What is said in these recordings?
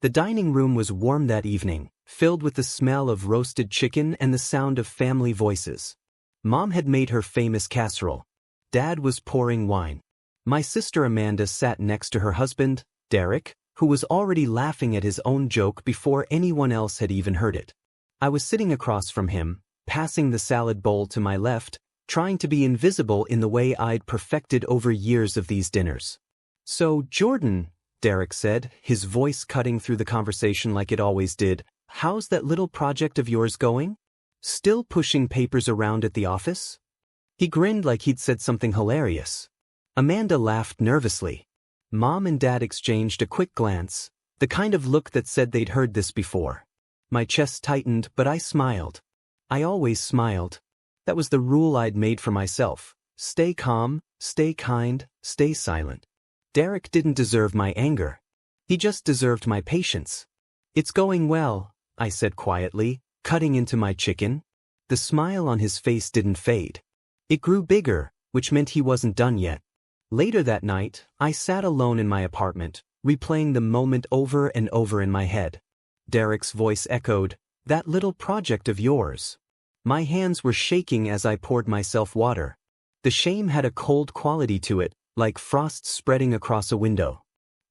The dining room was warm that evening, filled with the smell of roasted chicken and the sound of family voices. Mom had made her famous casserole. Dad was pouring wine. My sister Amanda sat next to her husband, Derek, who was already laughing at his own joke before anyone else had even heard it. I was sitting across from him, passing the salad bowl to my left, trying to be invisible in the way I'd perfected over years of these dinners. "So, Jordan," Derek said, his voice cutting through the conversation like it always did, "how's that little project of yours going? Still pushing papers around at the office?" He grinned like he'd said something hilarious. Amanda laughed nervously. Mom and Dad exchanged a quick glance, the kind of look that said they'd heard this before. My chest tightened, but I smiled. I always smiled. That was the rule I'd made for myself. Stay calm, stay kind, stay silent. Derek didn't deserve my anger. He just deserved my patience. "It's going well," I said quietly, cutting into my chicken. The smile on his face didn't fade. It grew bigger, which meant he wasn't done yet. Later that night, I sat alone in my apartment, replaying the moment over and over in my head. Derek's voice echoed, "That little project of yours." My hands were shaking as I poured myself water. The shame had a cold quality to it, like frost spreading across a window.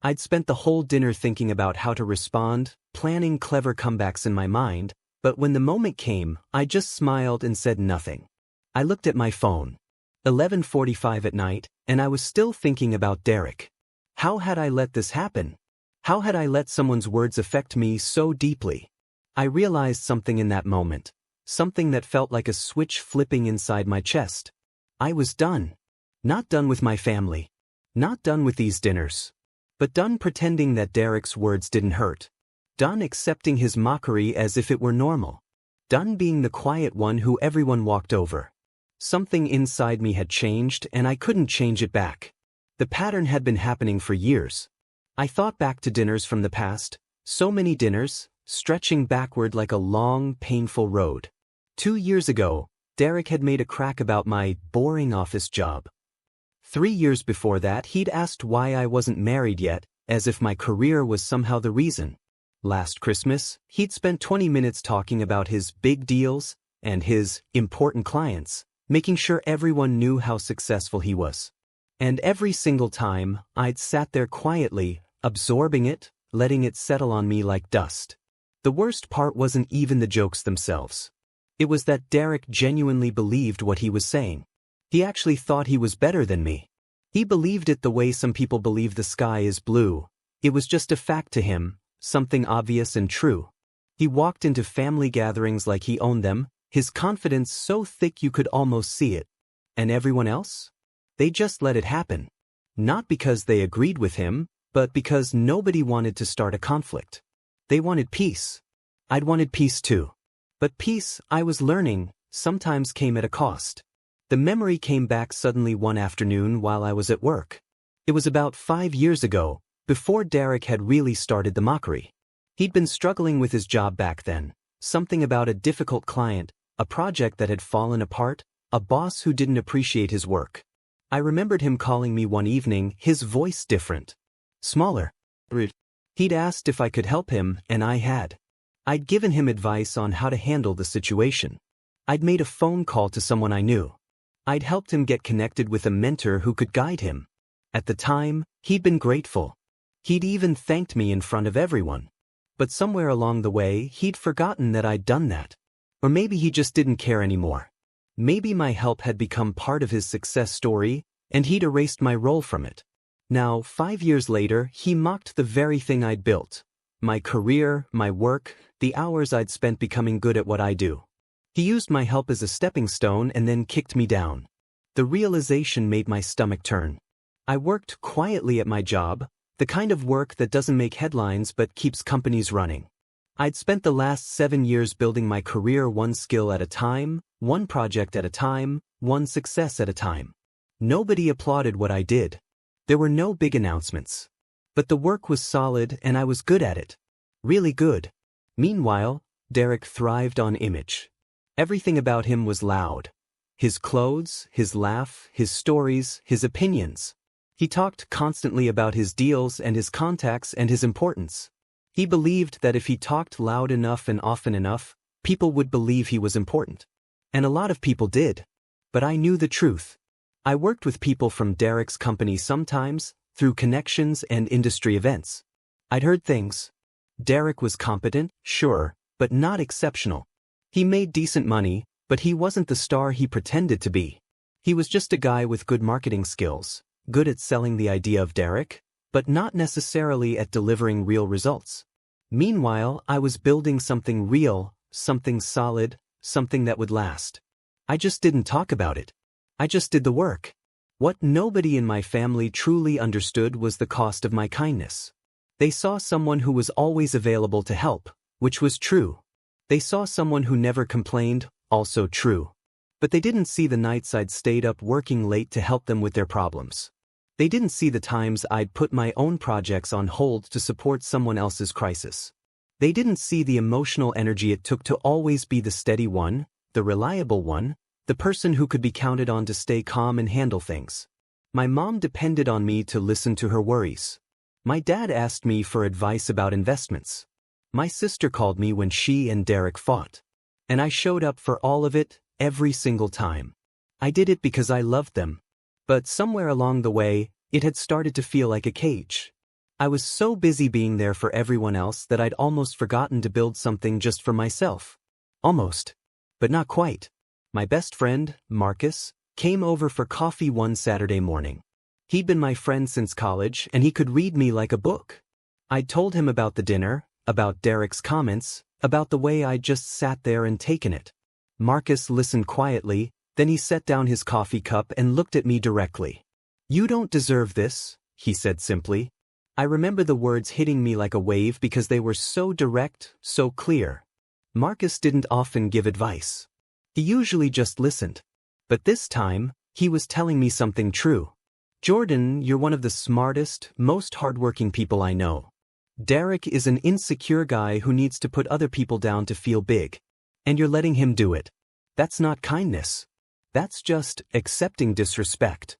I'd spent the whole dinner thinking about how to respond, planning clever comebacks in my mind, but when the moment came, I just smiled and said nothing. I looked at my phone. 11:45 at night, and I was still thinking about Derek. How had I let this happen? How had I let someone's words affect me so deeply? I realized something in that moment. Something that felt like a switch flipping inside my chest. I was done. Not done with my family. Not done with these dinners. But done pretending that Derek's words didn't hurt. Done accepting his mockery as if it were normal. Done being the quiet one who everyone walked over. Something inside me had changed and I couldn't change it back. The pattern had been happening for years. I thought back to dinners from the past, so many dinners, stretching backward like a long, painful road. 2 years ago, Derek had made a crack about my boring office job. 3 years before that, he'd asked why I wasn't married yet, as if my career was somehow the reason. Last Christmas, he'd spent 20 minutes talking about his big deals and his important clients, making sure everyone knew how successful he was. And every single time, I'd sat there quietly, absorbing it, letting it settle on me like dust. The worst part wasn't even the jokes themselves. It was that Derek genuinely believed what he was saying. He actually thought he was better than me. He believed it the way some people believe the sky is blue. It was just a fact to him, something obvious and true. He walked into family gatherings like he owned them, his confidence so thick you could almost see it. And everyone else? They just let it happen. Not because they agreed with him, but because nobody wanted to start a conflict. They wanted peace. I'd wanted peace too. But peace, I was learning, sometimes came at a cost. The memory came back suddenly one afternoon while I was at work. It was about 5 years ago, before Derek had really started the mockery. He'd been struggling with his job back then, something about a difficult client, a project that had fallen apart, a boss who didn't appreciate his work. I remembered him calling me one evening, his voice different. Smaller. He'd asked if I could help him, and I had. I'd given him advice on how to handle the situation. I'd made a phone call to someone I knew. I'd helped him get connected with a mentor who could guide him. At the time, he'd been grateful. He'd even thanked me in front of everyone. But somewhere along the way, he'd forgotten that I'd done that. Or maybe he just didn't care anymore. Maybe my help had become part of his success story, and he'd erased my role from it. Now, 5 years later, he mocked the very thing I'd built. My career, my work, the hours I'd spent becoming good at what I do. He used my help as a stepping stone and then kicked me down. The realization made my stomach turn. I worked quietly at my job, the kind of work that doesn't make headlines but keeps companies running. I'd spent the last 7 years building my career one skill at a time, one project at a time, one success at a time. Nobody applauded what I did. There were no big announcements. But the work was solid and I was good at it. Really good. Meanwhile, Derek thrived on image. Everything about him was loud. His clothes, his laugh, his stories, his opinions. He talked constantly about his deals and his contacts and his importance. He believed that if he talked loud enough and often enough, people would believe he was important. And a lot of people did. But I knew the truth. I worked with people from Derek's company sometimes, through connections and industry events. I'd heard things. Derek was competent, sure, but not exceptional. He made decent money, but he wasn't the star he pretended to be. He was just a guy with good marketing skills, good at selling the idea of Derek, but not necessarily at delivering real results. Meanwhile, I was building something real, something solid, something that would last. I just didn't talk about it. I just did the work. What nobody in my family truly understood was the cost of my kindness. They saw someone who was always available to help, which was true. They saw someone who never complained, also true. But they didn't see the nights I'd stayed up working late to help them with their problems. They didn't see the times I'd put my own projects on hold to support someone else's crisis. They didn't see the emotional energy it took to always be the steady one, the reliable one, the person who could be counted on to stay calm and handle things. My mom depended on me to listen to her worries. My dad asked me for advice about investments. My sister called me when she and Derek fought. And I showed up for all of it, every single time. I did it because I loved them. But somewhere along the way, it had started to feel like a cage. I was so busy being there for everyone else that I'd almost forgotten to build something just for myself. Almost. But not quite. My best friend, Marcus, came over for coffee one Saturday morning. He'd been my friend since college, and he could read me like a book. I'd told him about the dinner, about Derek's comments, about the way I'd just sat there and taken it. Marcus listened quietly, then he set down his coffee cup and looked at me directly. "You don't deserve this," he said simply. I remember the words hitting me like a wave because they were so direct, so clear. Marcus didn't often give advice. He usually just listened. But this time, he was telling me something true. "Jordan, you're one of the smartest, most hardworking people I know. Derek is an insecure guy who needs to put other people down to feel big. And you're letting him do it. That's not kindness. That's just accepting disrespect."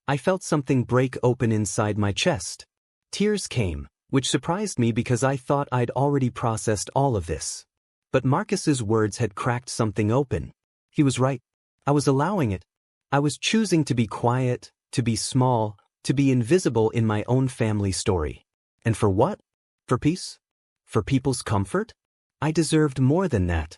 I felt something break open inside my chest. Tears came, which surprised me because I thought I'd already processed all of this. But Marcus's words had cracked something open. He was right. I was allowing it. I was choosing to be quiet, to be small, to be invisible in my own family story. And for what? For peace? For people's comfort? I deserved more than that.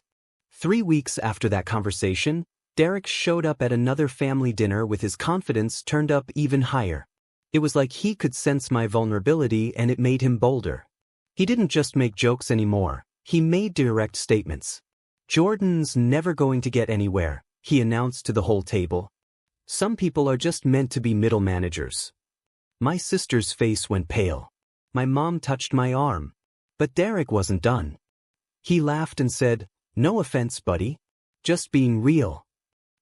3 weeks after that conversation, Derek showed up at another family dinner with his confidence turned up even higher. It was like he could sense my vulnerability and it made him bolder. He didn't just make jokes anymore. He made direct statements. "Jordan's never going to get anywhere," he announced to the whole table. "Some people are just meant to be middle managers." My sister's face went pale. My mom touched my arm. But Derek wasn't done. He laughed and said, "No offense, buddy. Just being real."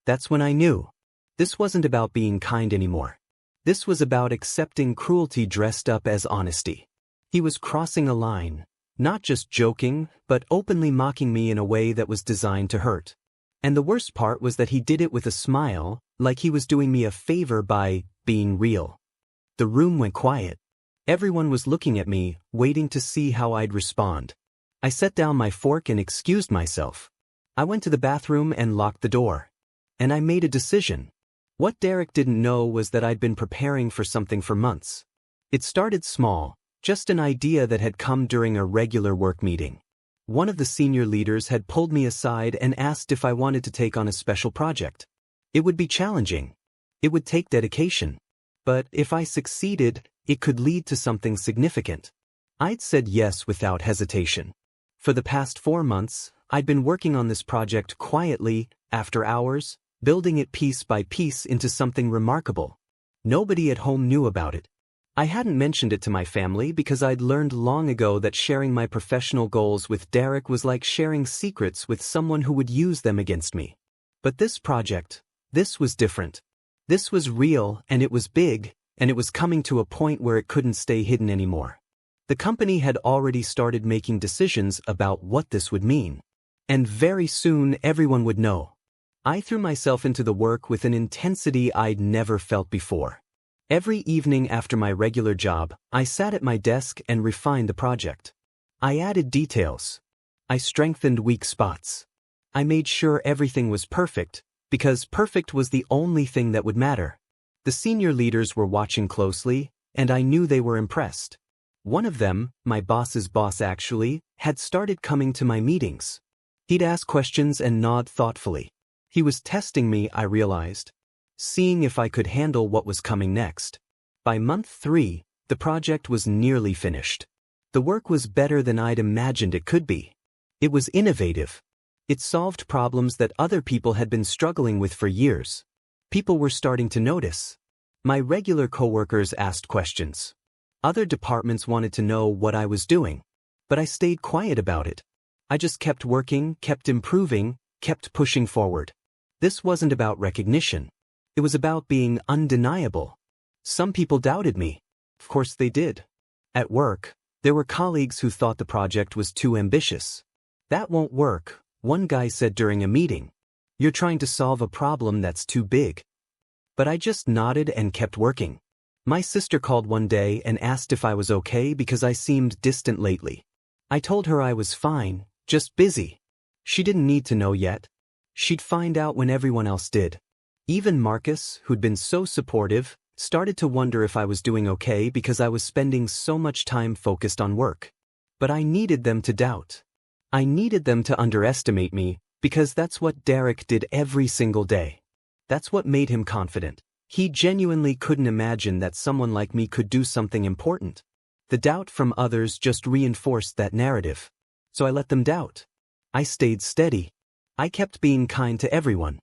That's when I knew. This wasn't about being kind anymore. This was about accepting cruelty dressed up as honesty. He was crossing a line. Not just joking, but openly mocking me in a way that was designed to hurt. And the worst part was that he did it with a smile, like he was doing me a favor by being real. The room went quiet. Everyone was looking at me, waiting to see how I'd respond. I set down my fork and excused myself. I went to the bathroom and locked the door. And I made a decision. What Derek didn't know was that I'd been preparing for something for months. It started small. Just an idea that had come during a regular work meeting. One of the senior leaders had pulled me aside and asked if I wanted to take on a special project. It would be challenging. It would take dedication. But if I succeeded, it could lead to something significant. I'd said yes without hesitation. For the past 4 months, I'd been working on this project quietly, after hours, building it piece by piece into something remarkable. Nobody at home knew about it. I hadn't mentioned it to my family because I'd learned long ago that sharing my professional goals with Derek was like sharing secrets with someone who would use them against me. But this project, this was different. This was real, and it was big, and it was coming to a point where it couldn't stay hidden anymore. The company had already started making decisions about what this would mean. And very soon everyone would know. I threw myself into the work with an intensity I'd never felt before. Every evening after my regular job, I sat at my desk and refined the project. I added details. I strengthened weak spots. I made sure everything was perfect, because perfect was the only thing that would matter. The senior leaders were watching closely, and I knew they were impressed. One of them, my boss's boss actually, had started coming to my meetings. He'd ask questions and nod thoughtfully. He was testing me, I realized, seeing if I could handle what was coming next. By month 3, the project was nearly finished. The work was better than I'd imagined it could be. It was innovative. It solved problems that other people had been struggling with for years. People were starting to notice. My regular coworkers asked questions. Other departments wanted to know what I was doing. But I stayed quiet about it. I just kept working, kept improving, kept pushing forward. This wasn't about recognition. It was about being undeniable. Some people doubted me. Of course they did. At work, there were colleagues who thought the project was too ambitious. That won't work, one guy said during a meeting. You're trying to solve a problem that's too big. But I just nodded and kept working. My sister called one day and asked if I was okay because I seemed distant lately. I told her I was fine, just busy. She didn't need to know yet. She'd find out when everyone else did. Even Marcus, who'd been so supportive, started to wonder if I was doing okay because I was spending so much time focused on work. But I needed them to doubt. I needed them to underestimate me, because that's what Derek did every single day. That's what made him confident. He genuinely couldn't imagine that someone like me could do something important. The doubt from others just reinforced that narrative. So I let them doubt. I stayed steady. I kept being kind to everyone.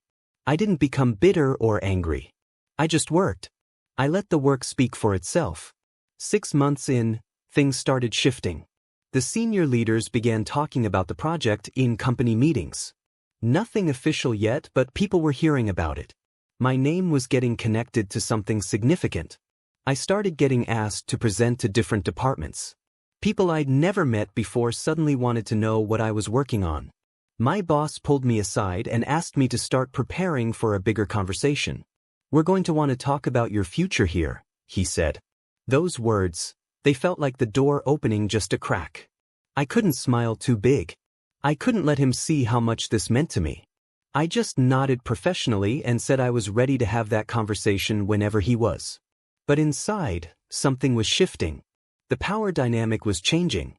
I didn't become bitter or angry. I just worked. I let the work speak for itself. 6 months in, things started shifting. The senior leaders began talking about the project in company meetings. Nothing official yet, but people were hearing about it. My name was getting connected to something significant. I started getting asked to present to different departments. People I'd never met before suddenly wanted to know what I was working on. My boss pulled me aside and asked me to start preparing for a bigger conversation. We're going to want to talk about your future here, he said. Those words, they felt like the door opening just a crack. I couldn't smile too big. I couldn't let him see how much this meant to me. I just nodded professionally and said I was ready to have that conversation whenever he was. But inside, something was shifting. The power dynamic was changing.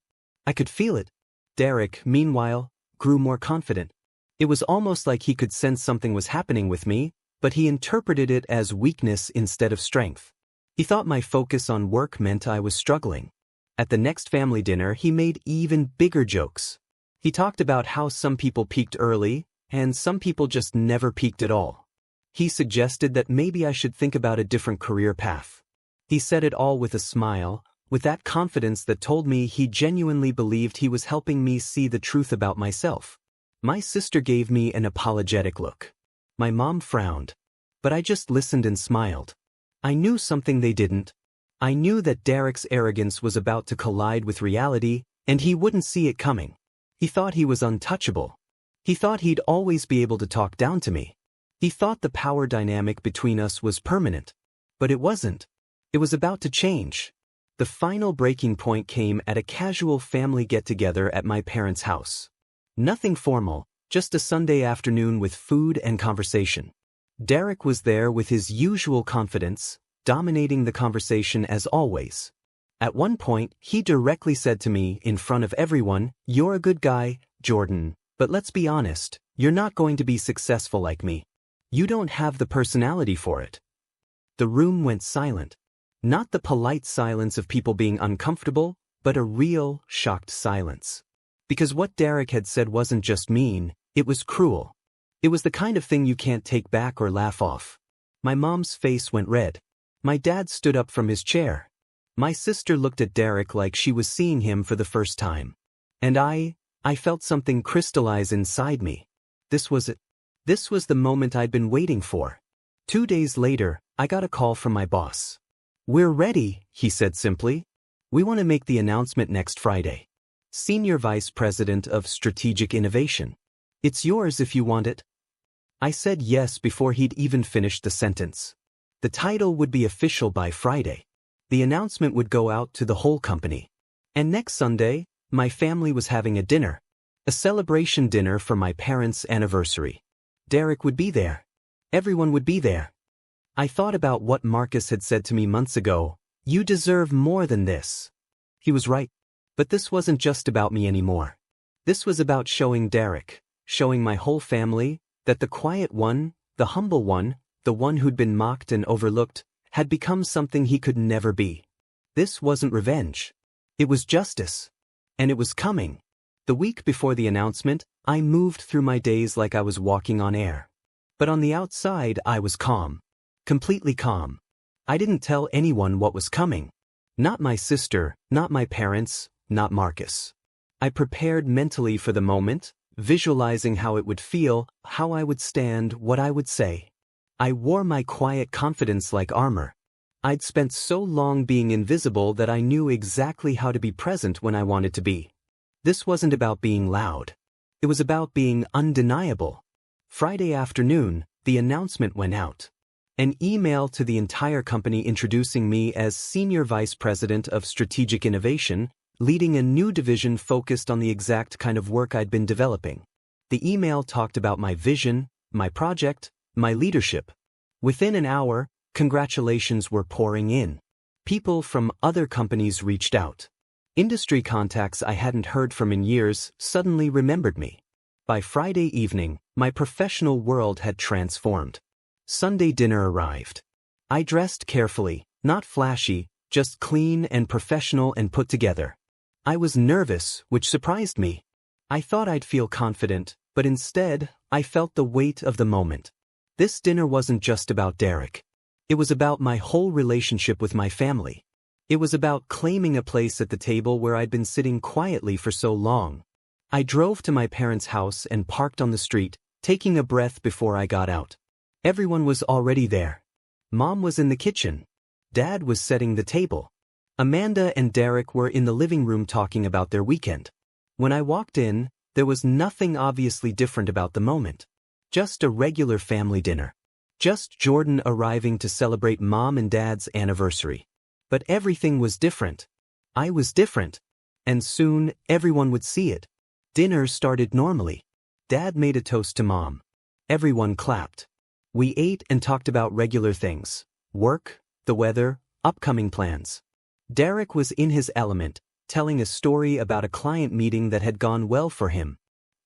I could feel it. Derek, meanwhile, grew more confident. It was almost like he could sense something was happening with me, but he interpreted it as weakness instead of strength. He thought my focus on work meant I was struggling. At the next family dinner, he made even bigger jokes. He talked about how some people peaked early, and some people just never peaked at all. He suggested that maybe I should think about a different career path. He said it all with a smile, with that confidence that told me he genuinely believed he was helping me see the truth about myself. My sister gave me an apologetic look. My mom frowned. But I just listened and smiled. I knew something they didn't. I knew that Derek's arrogance was about to collide with reality, and he wouldn't see it coming. He thought he was untouchable. He thought he'd always be able to talk down to me. He thought the power dynamic between us was permanent. But it wasn't. It was about to change. The final breaking point came at a casual family get-together at my parents' house. Nothing formal, just a Sunday afternoon with food and conversation. Derek was there with his usual confidence, dominating the conversation as always. At one point, he directly said to me in front of everyone, "You're a good guy, Jordan, but let's be honest, you're not going to be successful like me. You don't have the personality for it." The room went silent. Not the polite silence of people being uncomfortable, but a real, shocked silence. Because what Derek had said wasn't just mean, it was cruel. It was the kind of thing you can't take back or laugh off. My mom's face went red. My dad stood up from his chair. My sister looked at Derek like she was seeing him for the first time. And I felt something crystallize inside me. This was it. This was the moment I'd been waiting for. 2 days later, I got a call from my boss. "We're ready," he said simply. "We want to make the announcement next Friday. Senior Vice President of Strategic Innovation. It's yours if you want it." I said yes before he'd even finished the sentence. The title would be official by Friday. The announcement would go out to the whole company. And next Sunday, My family was having a dinner. A celebration dinner for my parents' anniversary. Derek would be there. Everyone would be there. I thought about what Marcus had said to me months ago. You deserve more than this. He was right. But this wasn't just about me anymore. This was about showing Derek, showing my whole family, that the quiet one, the humble one, the one who'd been mocked and overlooked, had become something he could never be. This wasn't revenge. It was justice. And it was coming. The week before the announcement, I moved through my days like I was walking on air. But on the outside, I was calm. Completely calm. I didn't tell anyone what was coming. Not my sister, not my parents, not Marcus. I prepared mentally for the moment, visualizing how it would feel, how I would stand, what I would say. I wore my quiet confidence like armor. I'd spent so long being invisible that I knew exactly how to be present when I wanted to be. This wasn't about being loud. It was about being undeniable. Friday afternoon, the announcement went out. An email to the entire company introducing me as Senior Vice President of Strategic Innovation, leading a new division focused on the exact kind of work I'd been developing. The email talked about my vision, my project, my leadership. Within an hour, congratulations were pouring in. People from other companies reached out. Industry contacts I hadn't heard from in years suddenly remembered me. By Friday evening, my professional world had transformed. Sunday dinner arrived. I dressed carefully, not flashy, just clean and professional and put together. I was nervous, which surprised me. I thought I'd feel confident, but instead, I felt the weight of the moment. This dinner wasn't just about Derek. It was about my whole relationship with my family. It was about claiming a place at the table where I'd been sitting quietly for so long. I drove to my parents' house and parked on the street, taking a breath before I got out. Everyone was already there. Mom was in the kitchen. Dad was setting the table. Amanda and Derek were in the living room talking about their weekend. When I walked in, there was nothing obviously different about the moment. Just a regular family dinner. Just Jordan arriving to celebrate Mom and Dad's anniversary. But everything was different. I was different. And soon, everyone would see it. Dinner started normally. Dad made a toast to Mom. Everyone clapped. We ate and talked about regular things. Work, the weather, upcoming plans. Derek was in his element, telling a story about a client meeting that had gone well for him.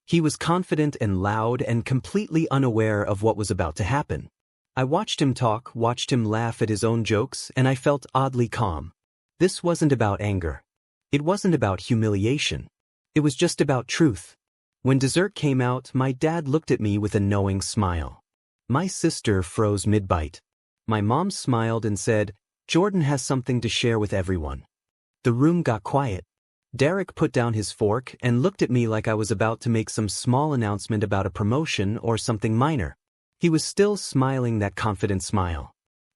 He was confident and loud and completely unaware of what was about to happen. I watched him talk, watched him laugh at his own jokes, and I felt oddly calm. This wasn't about anger. It wasn't about humiliation. It was just about truth. When dessert came out, my dad looked at me with a knowing smile. My sister froze mid-bite. My mom smiled and said, "Jordan has something to share with everyone." The room got quiet. Derek put down his fork and looked at me like I was about to make some small announcement about a promotion or something minor. He was still smiling that confident smile.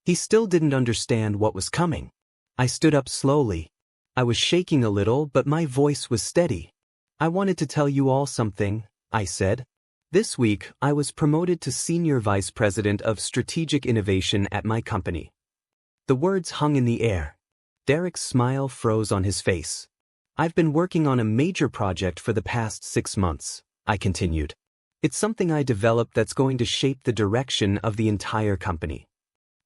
He still didn't understand what was coming. I stood up slowly. I was shaking a little, but my voice was steady. "I wanted to tell you all something," I said. "This week, I was promoted to Senior Vice President of Strategic Innovation at my company." The words hung in the air. Derek's smile froze on his face. "I've been working on a major project for the past 6 months," I continued. "It's something I developed that's going to shape the direction of the entire company."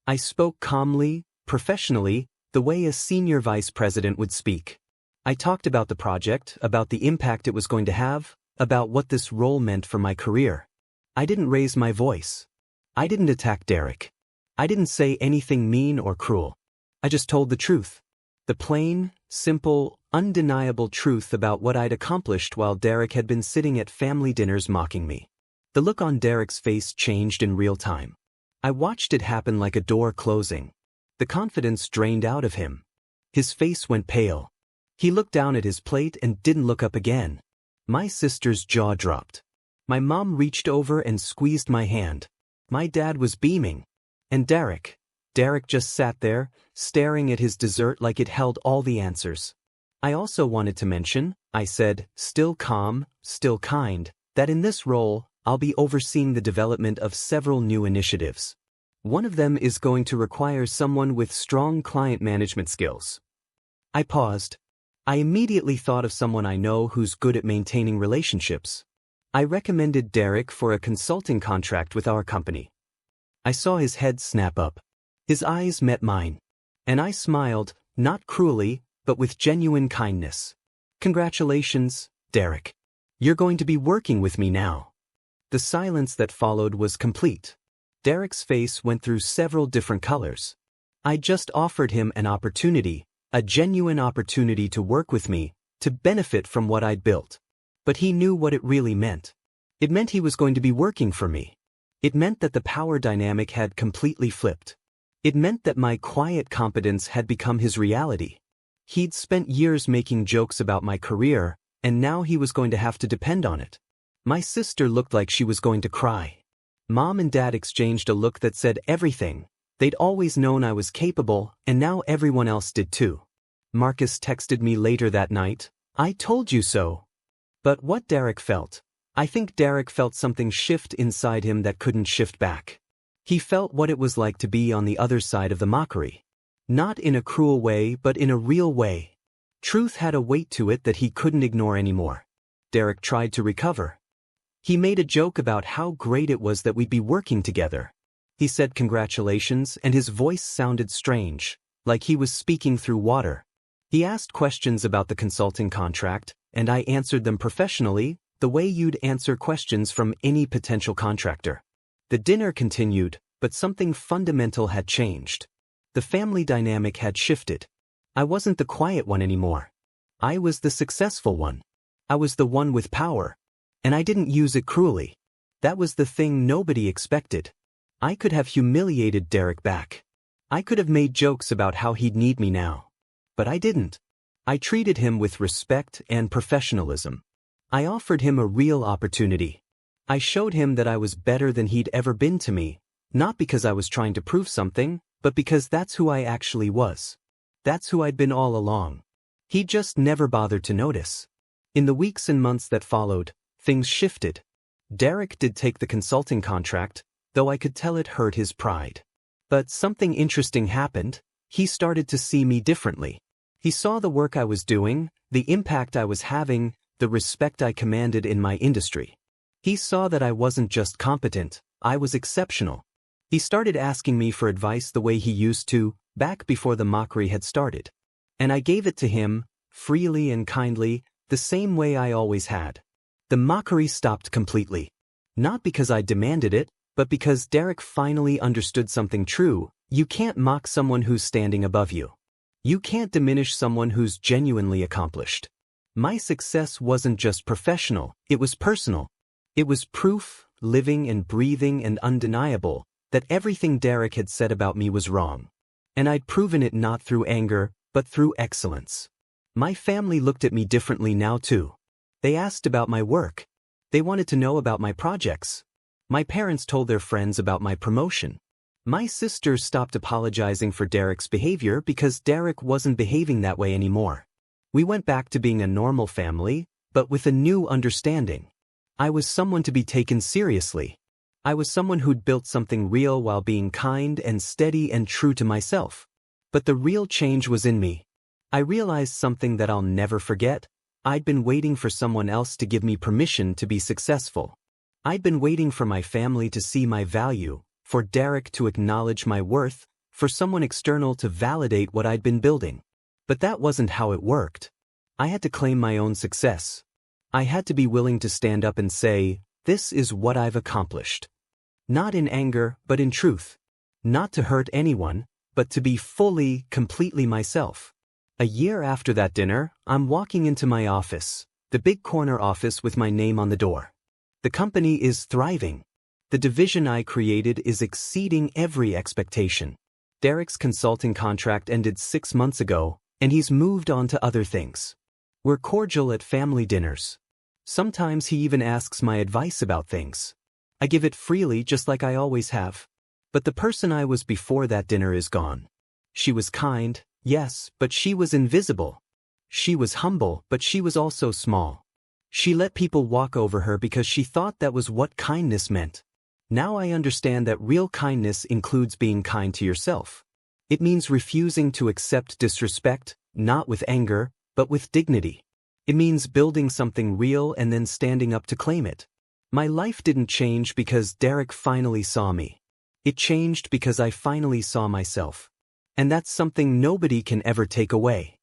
I spoke calmly, professionally, the way a senior vice president would speak. I talked about the project, about the impact it was going to have, about what this role meant for my career. I didn't raise my voice. I didn't attack Derek. I didn't say anything mean or cruel. I just told the truth. The plain, simple, undeniable truth about what I'd accomplished while Derek had been sitting at family dinners mocking me. The look on Derek's face changed in real time. I watched it happen like a door closing. The confidence drained out of him. His face went pale. He looked down at his plate and didn't look up again. My sister's jaw dropped. My mom reached over and squeezed my hand. My dad was beaming. And Derek just sat there, staring at his dessert like it held all the answers. "I also wanted to mention," I said, still calm, still kind, "that in this role, I'll be overseeing the development of several new initiatives. One of them is going to require someone with strong client management skills." I paused. I immediately thought of someone I know who's good at maintaining relationships. I recommended Derek for a consulting contract with our company. I saw his head snap up. His eyes met mine. And I smiled, not cruelly, but with genuine kindness. Congratulations, Derek. You're going to be working with me now. The silence that followed was complete. Derek's face went through several different colors. I just offered him an opportunity, a genuine opportunity to work with me, to benefit from what I'd built. But he knew what it really meant. It meant he was going to be working for me. It meant that the power dynamic had completely flipped. It meant that my quiet competence had become his reality. He'd spent years making jokes about my career, and now he was going to have to depend on it. My sister looked like she was going to cry. Mom and Dad exchanged a look that said everything. They'd always known I was capable, and now everyone else did too. Marcus texted me later that night, "I told you so." But what Derek felt? I think Derek felt something shift inside him that couldn't shift back. He felt what it was like to be on the other side of the mockery. Not in a cruel way, but in a real way. Truth had a weight to it that he couldn't ignore anymore. Derek tried to recover. He made a joke about how great it was that we'd be working together. He said congratulations, and his voice sounded strange, like he was speaking through water. He asked questions about the consulting contract, and I answered them professionally, the way you'd answer questions from any potential contractor. The dinner continued, but something fundamental had changed. The family dynamic had shifted. I wasn't the quiet one anymore. I was the successful one. I was the one with power. And I didn't use it cruelly. That was the thing nobody expected. I could have humiliated Derek back. I could have made jokes about how he'd need me now. But I didn't. I treated him with respect and professionalism. I offered him a real opportunity. I showed him that I was better than he'd ever been to me, not because I was trying to prove something, but because that's who I actually was. That's who I'd been all along. He just never bothered to notice. In the weeks and months that followed, things shifted. Derek did take the consulting contract, though I could tell it hurt his pride. But something interesting happened. He started to see me differently. He saw the work I was doing, the impact I was having, the respect I commanded in my industry. He saw that I wasn't just competent, I was exceptional. He started asking me for advice the way he used to, back before the mockery had started. And I gave it to him, freely and kindly, the same way I always had. The mockery stopped completely. Not because I demanded it, but because Derek finally understood something true. You can't mock someone who's standing above you. You can't diminish someone who's genuinely accomplished. My success wasn't just professional, it was personal. It was proof, living and breathing and undeniable, that everything Derek had said about me was wrong. And I'd proven it not through anger, but through excellence. My family looked at me differently now too. They asked about my work. They wanted to know about my projects. My parents told their friends about my promotion. My sister stopped apologizing for Derek's behavior because Derek wasn't behaving that way anymore. We went back to being a normal family, but with a new understanding. I was someone to be taken seriously. I was someone who'd built something real while being kind and steady and true to myself. But the real change was in me. I realized something that I'll never forget. I'd been waiting for someone else to give me permission to be successful. I'd been waiting for my family to see my value, for Derek to acknowledge my worth, for someone external to validate what I'd been building. But that wasn't how it worked. I had to claim my own success. I had to be willing to stand up and say, this is what I've accomplished. Not in anger, but in truth. Not to hurt anyone, but to be fully, completely myself. A year after that dinner, I'm walking into my office, the big corner office with my name on the door. The company is thriving. The division I created is exceeding every expectation. Derek's consulting contract ended 6 months ago, and he's moved on to other things. We're cordial at family dinners. Sometimes he even asks my advice about things. I give it freely just like I always have. But the person I was before that dinner is gone. She was kind, yes, but she was invisible. She was humble, but she was also small. She let people walk over her because she thought that was what kindness meant. Now I understand that real kindness includes being kind to yourself. It means refusing to accept disrespect, not with anger, but with dignity. It means building something real and then standing up to claim it. My life didn't change because Derek finally saw me. It changed because I finally saw myself. And that's something nobody can ever take away.